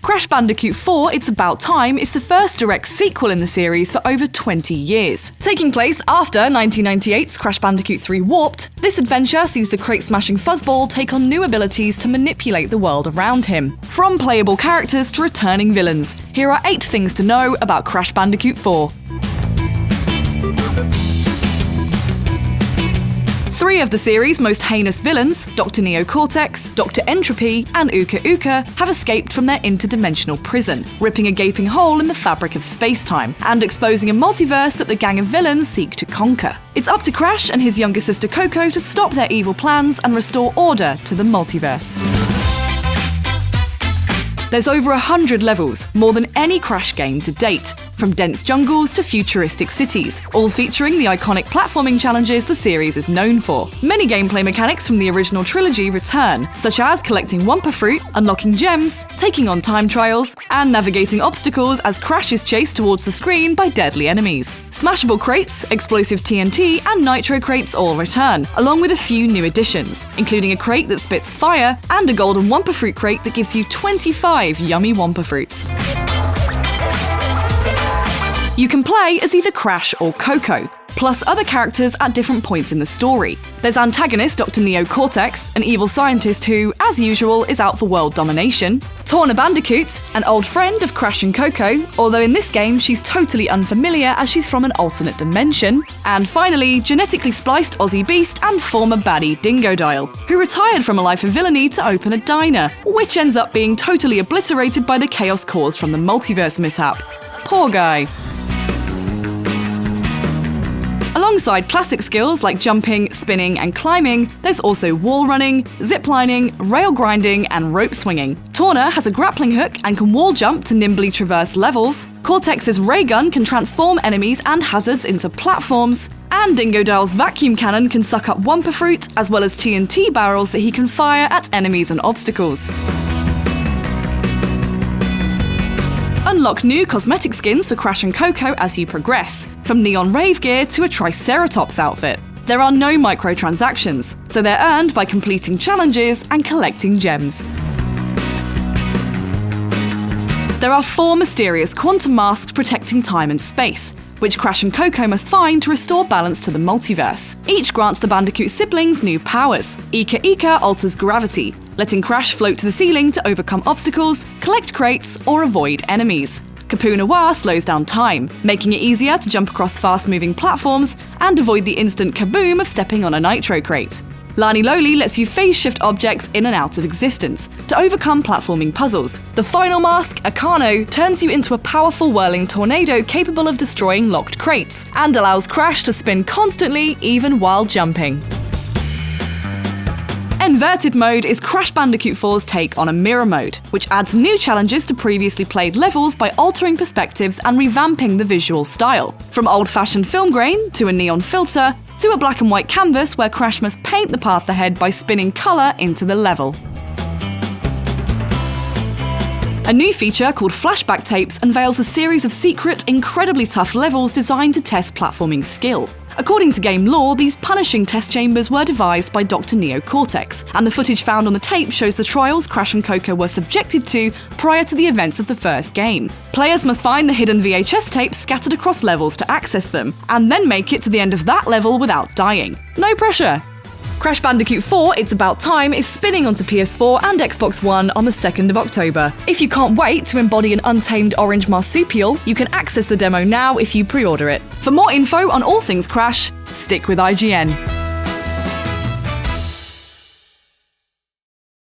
Crash Bandicoot 4 It's About Time is the first direct sequel in the series for over 20 years. Taking place after 1998's Crash Bandicoot 3 Warped, this adventure sees the crate-smashing fuzzball take on new abilities to manipulate the world around him. From playable characters to returning villains, here are 8 things to know about Crash Bandicoot 4. 3 of the series' most heinous villains, Dr. Neo Cortex, Dr. Entropy, and Uka Uka, have escaped from their interdimensional prison, ripping a gaping hole in the fabric of space-time, and exposing a multiverse that the gang of villains seek to conquer. It's up to Crash and his younger sister Coco to stop their evil plans and restore order to the multiverse. There's over 100 levels, more than any Crash game to date, from dense jungles to futuristic cities, all featuring the iconic platforming challenges the series is known for. Many gameplay mechanics from the original trilogy return, such as collecting Wumpa Fruit, unlocking gems, taking on time trials, and navigating obstacles as Crash is chased towards the screen by deadly enemies. Smashable crates, explosive TNT, and nitro crates all return, along with a few new additions, including a crate that spits fire and a golden Wumpa Fruit crate that gives you 25 yummy Wumpa Fruits. You can play as either Crash or Coco, plus other characters at different points in the story. There's antagonist Dr. Neo Cortex, an evil scientist who, as usual, is out for world domination. Torna Bandicoot, an old friend of Crash and Coco, although in this game she's totally unfamiliar as she's from an alternate dimension. And finally, genetically spliced Aussie Beast and former baddie Dingodile, who retired from a life of villainy to open a diner, which ends up being totally obliterated by the chaos caused from the multiverse mishap. Poor guy. Alongside classic skills like jumping, spinning, and climbing, there's also wall running, ziplining, rail grinding, and rope swinging. Torna has a grappling hook and can wall jump to nimbly traverse levels. Cortex's ray gun can transform enemies and hazards into platforms. And Dingodile's vacuum cannon can suck up Wumpa Fruit, as well as TNT barrels that he can fire at enemies and obstacles. Unlock new cosmetic skins for Crash and Coco as you progress, from neon rave gear to a Triceratops outfit. There are no microtransactions, so they're earned by completing challenges and collecting gems. There are 4 mysterious quantum masks protecting time and space, which Crash and Coco must find to restore balance to the multiverse. Each grants the Bandicoot siblings new powers. Ika Ika alters gravity, letting Crash float to the ceiling to overcome obstacles, collect crates, or avoid enemies. Kapuna Wa slows down time, making it easier to jump across fast-moving platforms and avoid the instant kaboom of stepping on a nitro crate. Lani Loli lets you phase shift objects in and out of existence to overcome platforming puzzles. The final mask, Akano, turns you into a powerful whirling tornado capable of destroying locked crates and allows Crash to spin constantly even while jumping. Inverted Mode is Crash Bandicoot 4's take on a mirror mode, which adds new challenges to previously played levels by altering perspectives and revamping the visual style. From old-fashioned film grain to a neon filter, to a black and white canvas where Crash must paint the path ahead by spinning colour into the level. A new feature called Flashback Tapes unveils a series of secret, incredibly tough levels designed to test platforming skill. According to game lore, these punishing test chambers were devised by Dr. Neo Cortex, and the footage found on the tape shows the trials Crash and Coco were subjected to prior to the events of the first game. Players must find the hidden VHS tapes scattered across levels to access them, and then make it to the end of that level without dying. No pressure! Crash Bandicoot 4 It's About Time is spinning onto PS4 and Xbox One on the 2nd of October. If you can't wait to embody an untamed orange marsupial, you can access the demo now if you pre-order it. For more info on all things Crash, stick with IGN.